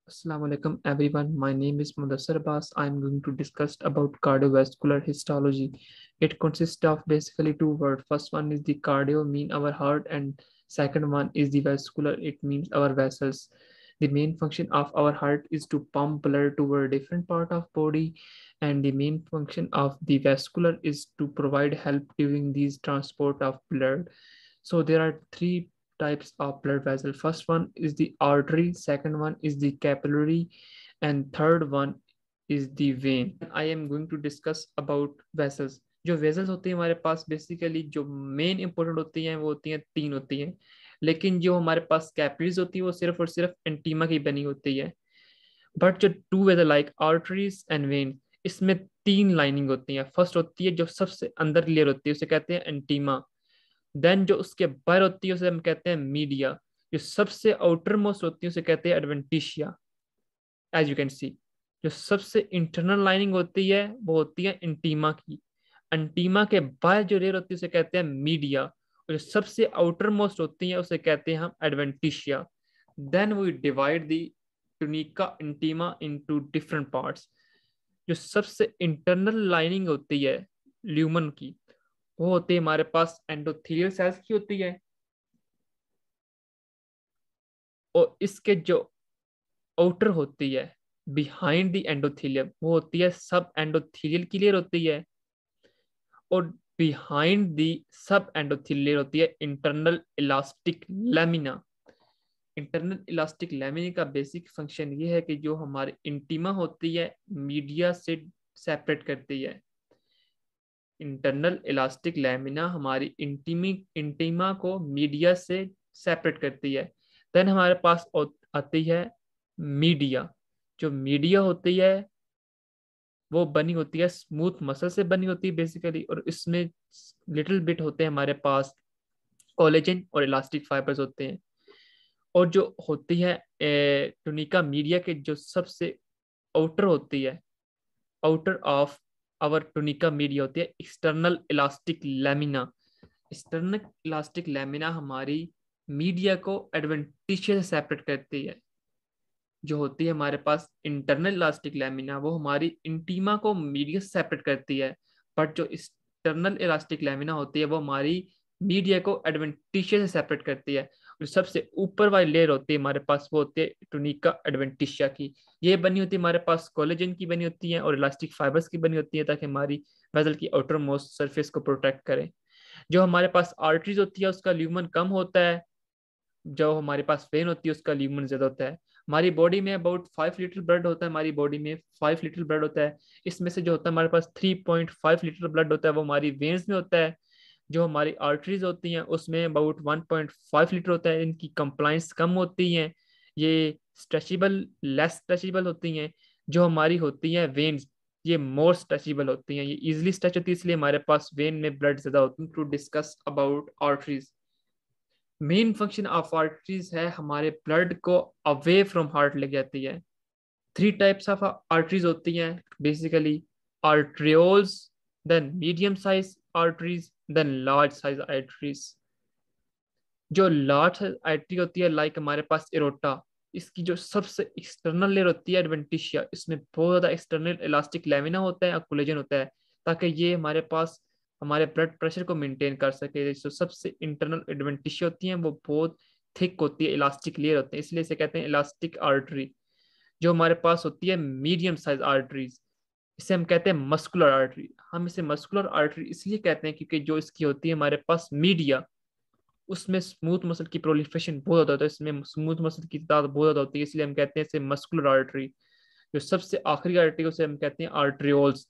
Assalamu alaikum everyone. My name is Mudassar Abbas. I am going to discuss about cardiovascular histology. It consists of basically two words. First one is the cardio, mean our heart, and second one is the vascular. It means our vessels. The main function of our heart is to pump blood to a different part of body, and the main function of the vascular is to provide help during these transport of blood. So there are three types of blood vessel. First one is the artery, second one is the capillary, and third one is the vein. I am going to discuss about vessels. जो vessels होती हैं हमारे पास basically जो main important होती हैं वो होती हैं तीन होती हैं, लेकिन जो हमारे पास कैपिलरीज होती है वो सिर्फ और सिर्फ एंटीमा की बनी होती है। बट जो two vessel like arteries and vein, इसमें तीन लाइनिंग होती हैं। फर्स्ट होती है जो सबसे अंदर लेयर होती है उसे कहते हैं एंटीमा। देन जो उसके बाहर होती है उसे हम कहते हैं मीडिया। जो सबसे आउटर मोस्ट होती है उसे कहते हैं adventitia. As you can see, जो सबसे इंटरनल लाइनिंग होती है वो होती है इंटीमा की। अंटीमा के बाहर जो लेयर होती है उसे कहते हैं मीडिया, और जो सबसे आउटर मोस्ट होती है उसे कहते हैं हम adventitia. Then we divide the tunica intima into different parts. जो सबसे इंटरनल लाइनिंग होती है ल्यूमन की, वो होती है हमारे पास एंडोथेलियल सेल्स की होती है, और इसके जो आउटर होती है बिहाइंड द एंडोथेलियम वो होती है सब एंडोथेलियल की लेयर होती है, और बिहाइंड द सब एंडोथेलियल होती है internal elastic lamina. Internal elastic lamina का बेसिक फंक्शन ये है कि जो हमारे इंटीमा होती है मीडिया से सेपरेट करती है। इंटरनल इलास्टिक लैमिना हमारी इंटीमा को मीडिया से सेपरेट करती है। देन हमारे पास आती है मीडिया। जो मीडिया होती है वो बनी होती है स्मूथ मसल से बनी होती है बेसिकली, और इसमें लिटिल बिट होते हैं हमारे पास कोलेजन और इलास्टिक फाइबर्स होते हैं। और जो होती है टूनिका मीडिया के जो सबसे आउटर होती है, outer of our tunica media होती है external elastic lamina. External elastic lamina हमारी मीडिया को एडवेंटिशिया से सेपरेट करती है। जो होती है हमारे पास इंटरनल इलास्टिक लैमिना वो हमारी इंटीमा को मीडिया से सेपरेट करती है, बट जो एक्सटर्नल इलास्टिक लैमिना होती है वो हमारी मीडिया को एडवेंटिशिया से सेपरेट करती है। जो सबसे ऊपर वाली लेयर होती है हमारे पास वो होती है टूनिका एडवेंटिशिया की। ये बनी होती है हमारे पास कोलेजन की बनी होती है और इलास्टिक फाइबर्स की बनी होती है, ताकि हमारी वेसल की आउटर मोस्ट सरफेस को प्रोटेक्ट करे। जो हमारे पास आर्टरीज होती है उसका ल्यूमन कम होता है, जो हमारे पास वेन होती है उसका ल्यूमन ज्यादा होता है। हमारी बॉडी में अबाउट 5 लीटर ब्लड होता है, हमारी बॉडी में 5 लीटर ब्लड होता है। इसमें से जो होता है हमारे पास 3.5 लीटर ब्लड होता है वो हमारी वेन्स में होता है। जो हमारी आर्टरीज होती हैं उसमें अबाउट 1.5 लीटर होता है। इनकी कंप्लाइंस कम होती है, ये स्ट्रेचेबल लेस स्ट्रेचेबल होती हैं। जो हमारी होती हैं वेन्स, ये मोर स्ट्रेचेबल होती हैं, ये इजिली स्ट्रेच होती है, इसलिए हमारे पास वेन में ब्लड ज्यादा होती है। To discuss about arteries, main function of arteries है हमारे ब्लड को अवे फ्रॉम हार्ट ले जाती है। थ्री टाइप्स ऑफ आर्टरीज होती हैं basically, arterioles, then medium size arteries, then large size arteries. जो लार्ज आर्टरी होती है लाइक हमारे पास एरोटा, इसकी जो सबसे एक्सटर्नल लेयर होती है एडवेंटिशिया, इसमें बहुत ज्यादा एक्सटर्नल इलास्टिक लेमिना होता है और कोलेजन होता है, ताकि ये हमारे पास हमारे ब्लड प्रेशर को मेंटेन कर सके। जो सबसे इंटरनल एडवेंटिशिया होती है वो बहुत थिक होती है, इलास्टिक लेयर होते हैं, इसलिए इसे कहते हैं इलास्टिक आर्टरी। जो हमारे पास होती है मीडियम साइज आर्टरीज, इसे हम कहते हैं मस्कुलर आर्टरी। हम इसे मस्कुलर आर्टरी इसलिए कहते हैं क्योंकि जो इसकी होती है हमारे पास मीडिया, उसमें स्मूथ मसल की प्रोलिफरेशन बहुत ज्यादा होता है, इसमें स्मूथ मसल की तादाद बहुत ज्यादा होती है, इसलिए हम कहते हैं इसे मस्कुलर आर्टरी। जो सबसे आखिरी आर्टरी उसे हम कहते हैं आर्ट्रियोल्स।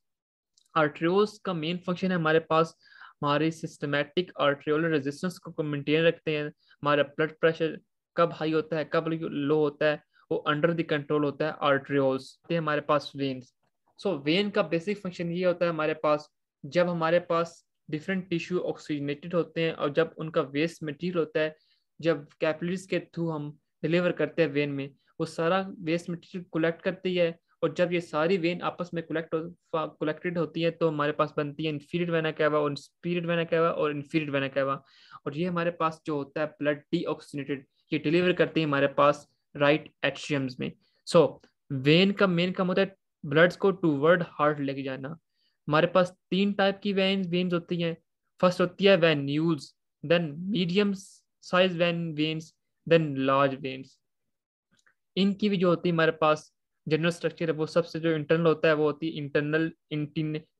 आर्ट्रियोल्स का मेन फंक्शन है हमारे पास हमारे सिस्टमेटिक आर्ट्रियोलर रेजिस्टेंस को मेंटेन रखते हैं। हमारा ब्लड प्रेशर कब हाई होता है कब लो होता है वो अंडर द कंट्रोल होता है आर्ट्रियोल्स। हमारे पास वेन्स, सो वेन का बेसिक फंक्शन ये होता है हमारे पास, जब हमारे पास डिफरेंट टिश्यू ऑक्सीजनेटेड होते हैं और जब उनका वेस्ट मटेरियल होता है, जब कैपिलरीज के थ्रू हम डिलीवर करते हैं वेन में, वो सारा वेस्ट मटेरियल कलेक्ट करती है। और जब ये सारी वेन आपस में कलेक्टेड होती है तो हमारे पास बनती है इंफीरियर वेना कैवा और सुपीरियर वेना कैवा और इंफीरियर वेना कैवा। और ये हमारे पास जो होता है ब्लड डीऑक्सीजनेटेड, ये डिलीवर करती है हमारे पास राइट एट्रियम्स में। सो वेन का मेन काम होता है ब्लड को टूवर्ड हार्ट लेके जाना। हमारे पास तीन टाइप की वेन्स होती हैं। फर्स्ट होती है venules, then medium size veins, then large veins. इनकी भी जो होती है हमारे पास जनरल स्ट्रक्चर है, वो सबसे जो इंटरनल होता है वो होती है इंटरनल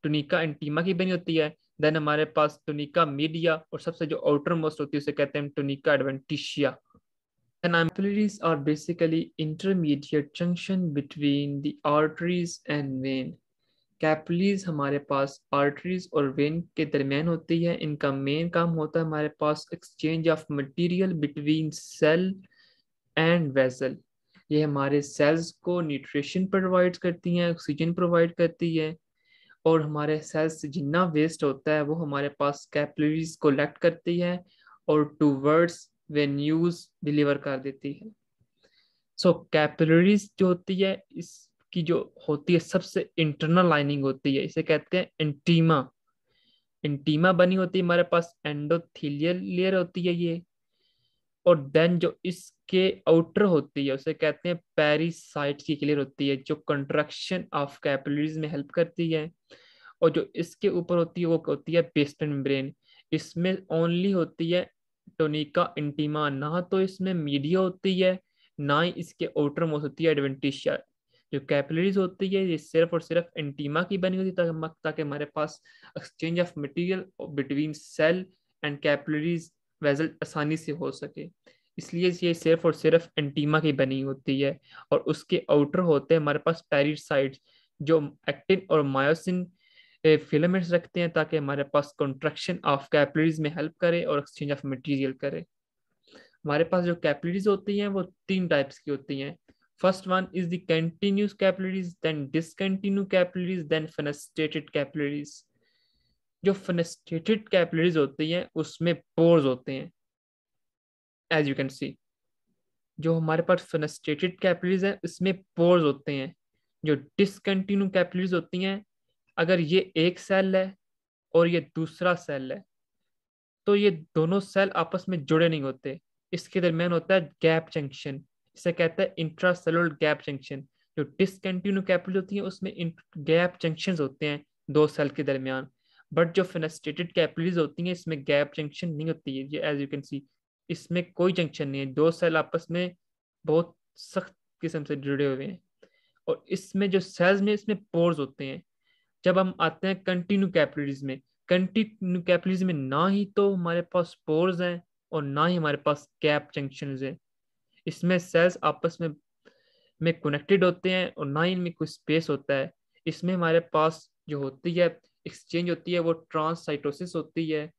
टुनिका इंटीमा की बनी होती है। देन हमारे पास टुनिका मीडिया, और सबसे जो आउटर मोस्ट होती है उसे कहते हैं टुनिका adventitia. And capillaries are basically intermediate junction between the arteries and vein. Capillaries हमारे पास आर्टरीज और वेन के दरमियान होती है। इनका मेन काम होता है हमारे पास exchange of material between cell and vessel. ये हमारे सेल्स को न्यूट्रिशन प्रोवाइड करती हैं, ऑक्सीजन प्रोवाइड करती है, और हमारे सेल्स से जितना वेस्ट होता है वो हमारे पास कैपिलरीज कलेक्ट करती है और टूवर्ड्स वेन्यूज डिलीवर कर देती है। सो कैपिलरीज जो होती है इसकी जो होती है सबसे इंटरनल लाइनिंग होती है, इसे कहते हैं एंटीमा। एंटीमा बनी होती है हमारे पास एंडोथेलियल लेयर होती है ये। और देन जो इसके आउटर होती है उसे कहते हैं पेरिसाइट्स की लेयर होती है, जो कंट्रक्शन ऑफ कैपिलरीज में हेल्प करती है। और जो इसके ऊपर होती है वो होती है बेसमेंट मेम्ब्रेन। इसमें ओनली होती है टोनिका इंटीमा, ना तो इसमें मीडिया होती है ना ही इसके आउटर मोस्ट होती है एडवेंटिशिया। जो कैपिलरीज होती है ये सिर्फ और सिर्फ इंटीमा की बनी होती है, ताकि हमारे पास exchange of material between cell and capillaries vessel आसानी से हो सके। इसलिए ये सिर्फ और सिर्फ एंटीमा की बनी होती है। और उसके आउटर होते हैं हमारे पास पेरिसाइट्स, जो एक्टिन और मायोसिन फिलामेंट्स रखते हैं, ताकि हमारे पास कंट्रक्शन ऑफ कैपिलरीज में हेल्प करे और एक्सचेंज ऑफ मटेरियल करे। हमारे पास जो कैपिलरीज होती हैं वो तीन टाइप्स की होती हैं। First one is the continuous capillaries, then discontinue capillaries, then fenestrated capillaries. जो फेनेस्ट्रेटेड कैपिलरीज होती हैं उसमें पोर्स होते हैं, एज यू कैन सी। जो हमारे पास फेनेस्ट्रेटेड कैपिलरीज है इसमें पोर्स होते हैं। जो डिसकंटिन्यू कैपिलरीज होती हैं, अगर ये एक सेल है और ये दूसरा सेल है तो ये दोनों सेल आपस में जुड़े नहीं होते, इसके दरमियान होता है गैप जंक्शन। इसे कहते हैं इंट्रासेलुलर गैप जंक्शन। जो डिसकंटिन्यू कैपिलरी होती है उसमें गैप जंक्शन होते हैं दो सेल के दरमियान। बट जो फेनेस्ट्रेटेड कैपिलरीज होती हैं इसमें गैप जंक्शन नहीं होती है, ये एज यू कैन सी इसमें कोई जंक्शन नहीं है, दो सेल आपस में बहुत सख्त किस्म से जुड़े हुए हैं। और इसमें जो सेल्स में इसमें पोर्स होते हैं। जब हम आते हैं कंटिन्यू कैपिलरीज में, कंटिन्यू कैपिलरीज में ना ही तो हमारे पास पोर्स हैं और ना ही हमारे पास गैप जंक्शन है। इसमें सेल्स आपस में कनेक्टेड होते हैं और ना ही इनमें कोई स्पेस होता है। इसमें हमारे पास जो होती है एक्सचेंज होती है वो ट्रांससाइटोसिस होती है।